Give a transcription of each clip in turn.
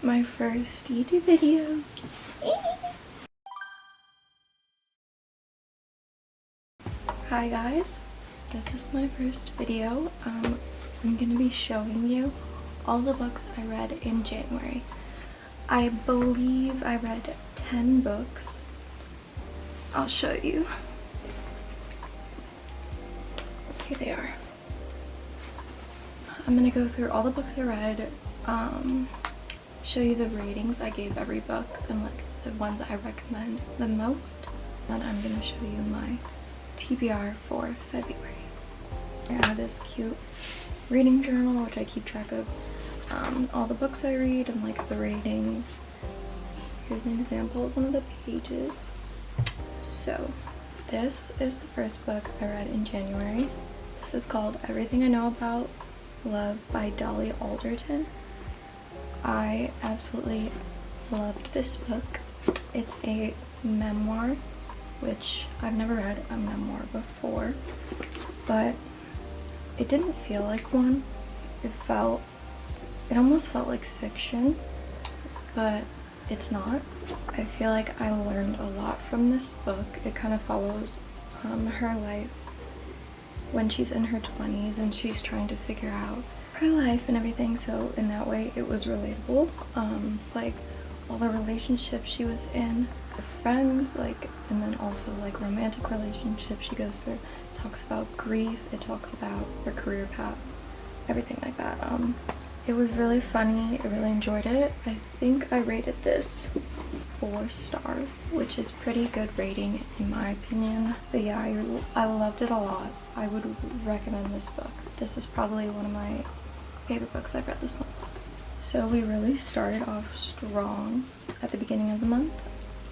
my first YouTube video. Hi guys, this is my first video. I'm gonna be showing you all the books I read in January. I believe I read 10 books. I'll show you. Here they are. I'm gonna go through all the books I read, show you the ratings I gave every book and like the ones I recommend the most. And I'm gonna show you my TBR for February. I have this cute reading journal which I keep track of all the books I read and like the ratings. Here's an example of one of the pages. So this is the first book I read in January. This is called Everything I Know About Love by Dolly Alderton. I absolutely loved this book. It's a memoir, which I've never read a memoir before, but it didn't feel like one. It almost felt like fiction, but it's not. I feel like I learned a lot from this book. It kind of follows her life when she's in her 20s and she's trying to figure out her life and everything, so in that way it was relatable. Like all the relationships she was in, her friends, like, and then also like romantic relationships she goes through. It talks about grief, it talks about her career path, everything like that. It was really funny. I really enjoyed it. I think I rated this 4 stars, which is pretty good rating in my opinion. But yeah, I loved it a lot. I would recommend this book. This is probably one of my favorite books I've read this month. So we really started off strong at the beginning of the month.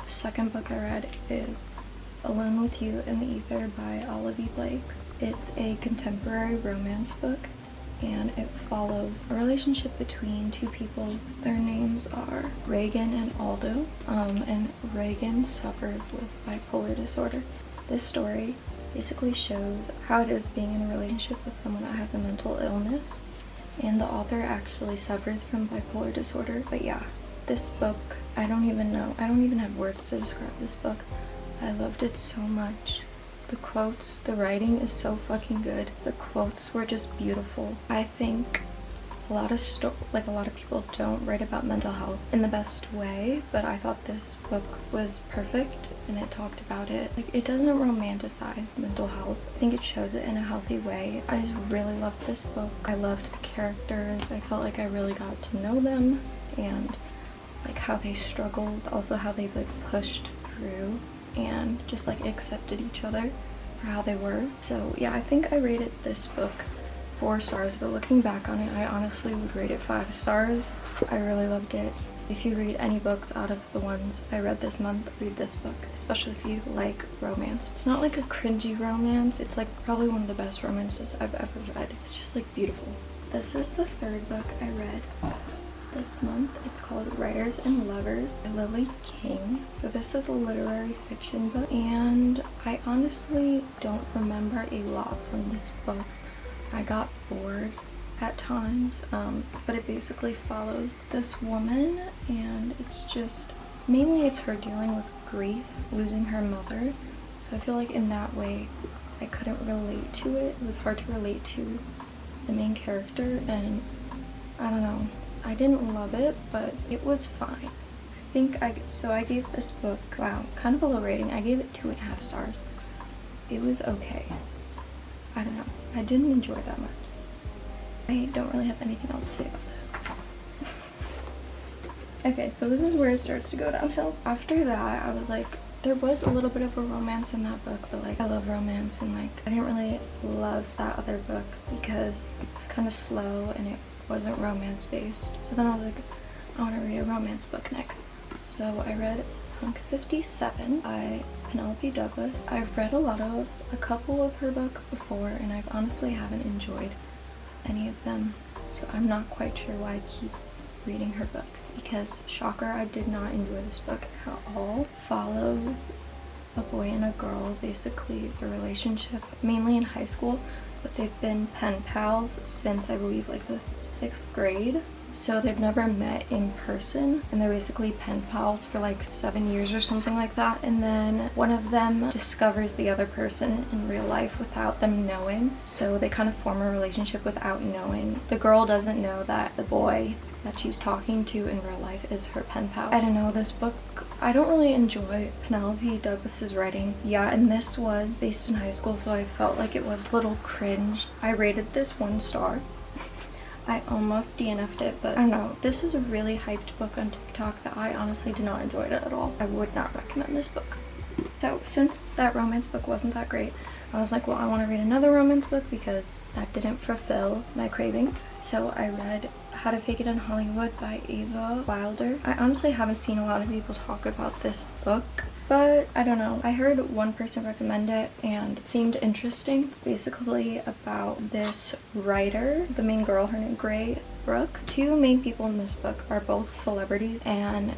The second book I read is Alone with You in the Ether by Olivia Blake. It's a contemporary romance book, and it follows a relationship between 2 people. Their names are Reagan and Aldo, and Reagan suffers with bipolar disorder. This story basically shows how it is being in a relationship with someone that has a mental illness, and the author actually suffers from bipolar disorder. But yeah, this book, I don't even have words to describe this book. I loved it so much. The quotes, the writing is so fucking good. The quotes were just beautiful. I think a lot of people don't write about mental health in the best way, but I thought this book was perfect and it talked about it. Like, it doesn't romanticize mental health. I think it shows it in a healthy way. I just really loved this book. I loved the characters. I felt like I really got to know them and like how they struggled, also how they like pushed through and just like accepted each other for how they were. So yeah, I think I rated this book 4 stars, but looking back on it, I honestly would rate it 5 stars. I really loved it. If you read any books out of the ones I read this month, read this book, especially if you like romance. It's not like a cringy romance. It's like probably one of the best romances I've ever read. It's just like beautiful. This is the 3rd book I read this month. It's called Writers and Lovers by Lily King. So this is a literary fiction book, and I honestly don't remember a lot from this book. I got bored at times, but it basically follows this woman, and it's just mainly it's her dealing with grief, losing her mother. So I feel like in that way I couldn't relate to it. It was hard to relate to the main character, and I don't know, I didn't love it, but it was fine. I gave this book, wow, kind of a low rating. I gave it 2.5 stars. It was okay. I don't know, I didn't enjoy that much. I don't really have anything else to say about that. Okay, so this is where it starts to go downhill. After that, I was like, there was a little bit of a romance in that book, but like I love romance, and like I didn't really love that other book because it was kind of slow and it wasn't romance based. So then I was like, I want to read a romance book next. So I read Punk 57 by Penelope Douglas. I've read a couple of her books before, and I honestly haven't enjoyed any of them. So I'm not quite sure why I keep reading her books, because shocker, I did not enjoy this book at all. Follows a boy and a girl, basically the relationship mainly in high school, but they've been pen pals since I believe like the 6th grade. So they've never met in person, and they're basically pen pals for like 7 years or something like that. And then one of them discovers the other person in real life without them knowing. So they kind of form a relationship without knowing. The girl doesn't know that the boy that she's talking to in real life is her pen pal. I don't know, this book, I don't really enjoy Penelope Douglas's writing. Yeah, and this was based in high school, so I felt like it was a little cringe. I rated this 1 star. I almost DNF'd it, but I don't know. This is a really hyped book on TikTok that I honestly did not enjoy it at all. I would not recommend this book. So since that romance book wasn't that great, I was like, well, I want to read another romance book because that didn't fulfill my craving. So I read How to Fake It in Hollywood by Ava Wilder. I honestly haven't seen a lot of people talk about this book, but I don't know. I heard one person recommend it and it seemed interesting. It's basically about this writer, the main girl, her name's Gray Brooks. 2 main people in this book are both celebrities, and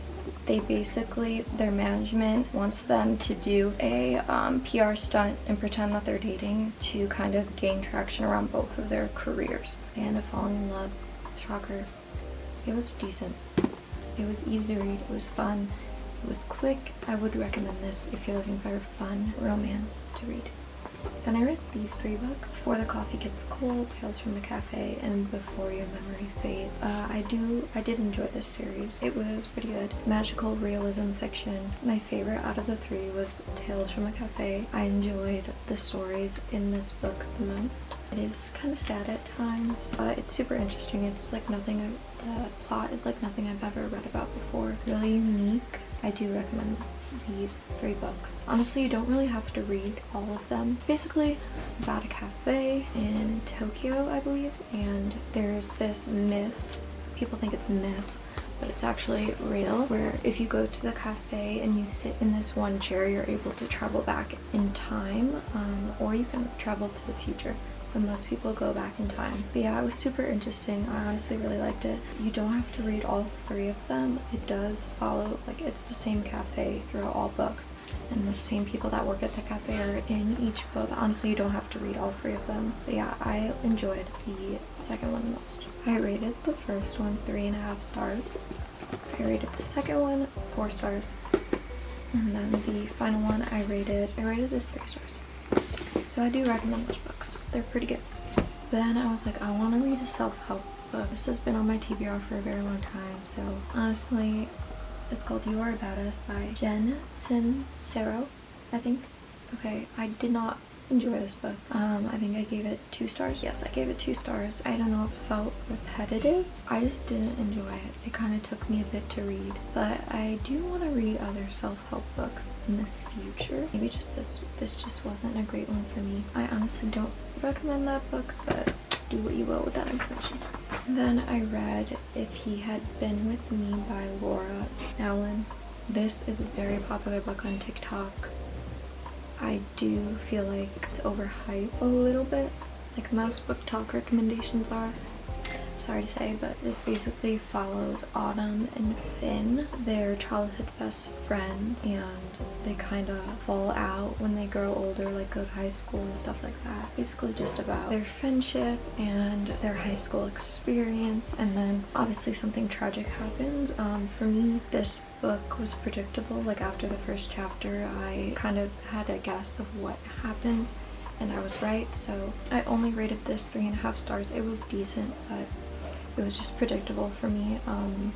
they basically, their management wants them to do a PR stunt and pretend that they're dating to kind of gain traction around both of their careers. And falling in love, shocker. It was decent. It was easy to read, it was fun. It was quick. I would recommend this if you're looking for a fun romance to read. Then I read these 3 books: Before the Coffee Gets Cold, Tales from a Cafe, and Before Your Memory Fades. I did enjoy this series. It was pretty good. Magical realism fiction. My favorite out of the 3 was Tales from a Cafe. I enjoyed the stories in this book the most. It is kind of sad at times. It's super interesting. It's like nothing, the plot is like nothing I've ever read about before. Really unique. I do recommend these 3 books. Honestly, you don't really have to read all of them. Basically about a cafe in Tokyo, I believe, and there's this myth. People think it's myth, but it's actually real, where if you go to the cafe and you sit in this one chair, you're able to travel back in time, or you can travel to the future. But most people go back in time. But yeah, it was super interesting. I honestly really liked it. You don't have to read all 3 of them. It does follow, like, it's the same cafe throughout all books, and the same people that work at the cafe are in each book. Honestly, you don't have to read all 3 of them. But yeah, I enjoyed the second one the most. I rated the first one 3.5 stars. I rated the second one 4 stars. And then the final one I rated this 3 stars. So I do recommend those books. They're pretty good. Then I was like, I want to read a self-help book. This has been on my TBR for a very long time. So honestly, it's called You Are a Badass by Jen Sincero, I think. Okay, I did not enjoy this book. I think I gave it 2 stars. Yes, I gave it 2 stars. I don't know if it felt repetitive. I just didn't enjoy it. It kind of took me a bit to read. But I do want to read other self-help books in the future. Maybe just this just wasn't a great one for me. I honestly don't recommend that book, but do what you will with that information. Then I read If He Had Been With Me by Laura Allen. This is a very popular book on TikTok. I do feel like it's overhyped a little bit, like most book talk recommendations are. Sorry to say, but this basically follows Autumn and Finn. They're childhood best friends, and they kind of fall out when they grow older, like go to high school and stuff like that. Basically just about their friendship and their high school experience, and then obviously something tragic happens. For me, this book was predictable. Like after the first chapter, I kind of had a guess of what happens, and I was right. So I only rated this 3.5 stars. It was decent, but it was just predictable for me.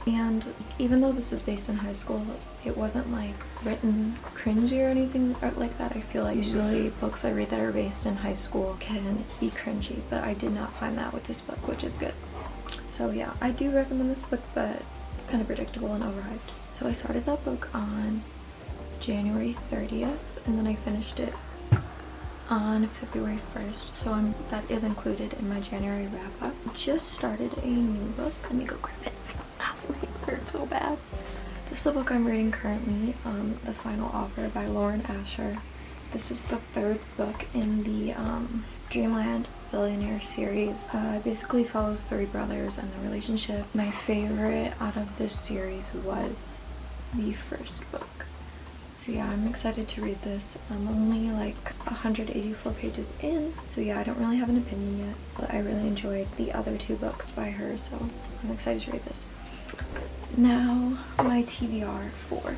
And even though this is based in high school, it wasn't like written cringy or anything like that. I feel like usually books I read that are based in high school can be cringy, but I did not find that with this book, which is good. So yeah, I do recommend this book, but it's kind of predictable and overhyped. So I started that book on January 30th, and then I finished it on February 1st, so that is included in my January wrap-up. Just started a new book. Let me go grab it. My legs hurt so bad. This is the book I'm reading currently, The Final Offer by Lauren Asher. This is the 3rd book in the Dreamland Billionaire series. It basically follows 3 brothers and their relationship. My favorite out of this series was the first book. So yeah, I'm excited to read this. I'm only like 184 pages in, so yeah, I don't really have an opinion yet, but I really enjoyed the other 2 books by her, so I'm excited to read this. Now, my TBR for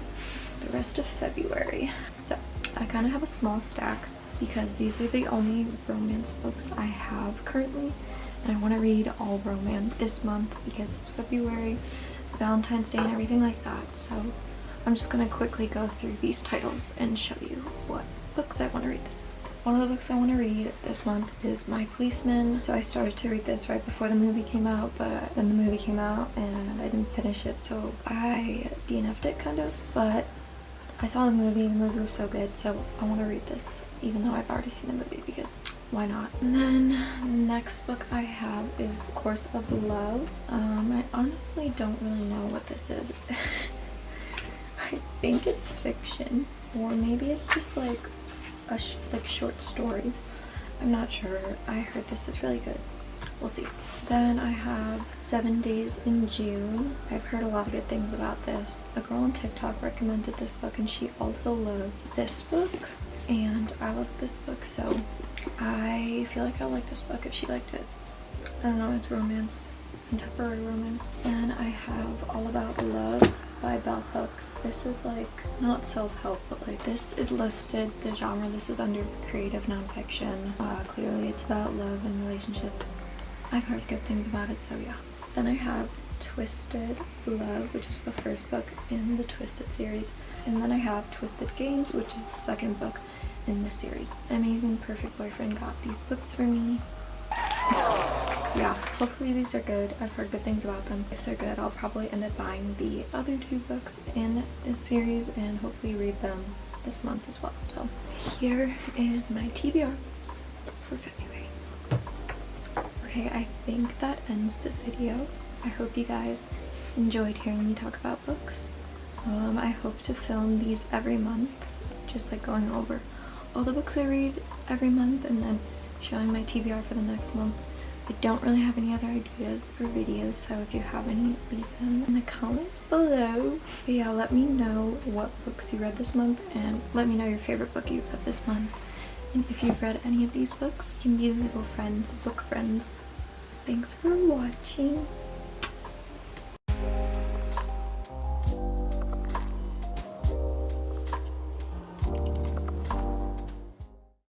the rest of February. So I kind of have a small stack because these are the only romance books I have currently, and I want to read all romance this month because it's February, Valentine's Day, and everything like that. So I'm just gonna quickly go through these titles and show you what books I want to read this month. One of the books I want to read this month is My Policeman. So I started to read this right before the movie came out, but then the movie came out and I didn't finish it, so I DNF'd it kind of. But I saw the movie was so good, so I want to read this even though I've already seen the movie because why not? And then the next book I have is Course of Love. I honestly don't really know what this is. I think it's fiction, or maybe it's just like like short stories. I'm not sure. I heard this is really good. We'll see. Then I have 7 Days in June. I've heard a lot of good things about this. A girl on TikTok recommended this book and she also loved this book, and I love this book, so I feel like I'll like this book if she liked it. I don't know, it's romance, contemporary romance. Then I have All About Love by Bell Hooks. This is like not self-help, but like this is listed, the genre, this is under creative nonfiction. Clearly it's about love and relationships. I've heard good things about it, so yeah. Then I have Twisted Love, which is the first book in the Twisted series, and then I have Twisted Games, which is the second book in the series. Amazing Perfect Boyfriend got these books for me. Yeah, hopefully these are good. I've heard good things about them. If they're good, I'll probably end up buying the other 2 books in this series and hopefully read them this month as well. So here is my TBR for February. Okay, I think that ends the video. I hope you guys enjoyed hearing me talk about books. I hope to film these every month, just like going over all the books I read every month and then showing my TBR for the next month. I don't really have any other ideas for videos, so if you have any, leave them in the comments below. But yeah, let me know what books you read this month and let me know your favorite book you read this month. And if you've read any of these books, you can be little friends, book friends. Thanks for watching.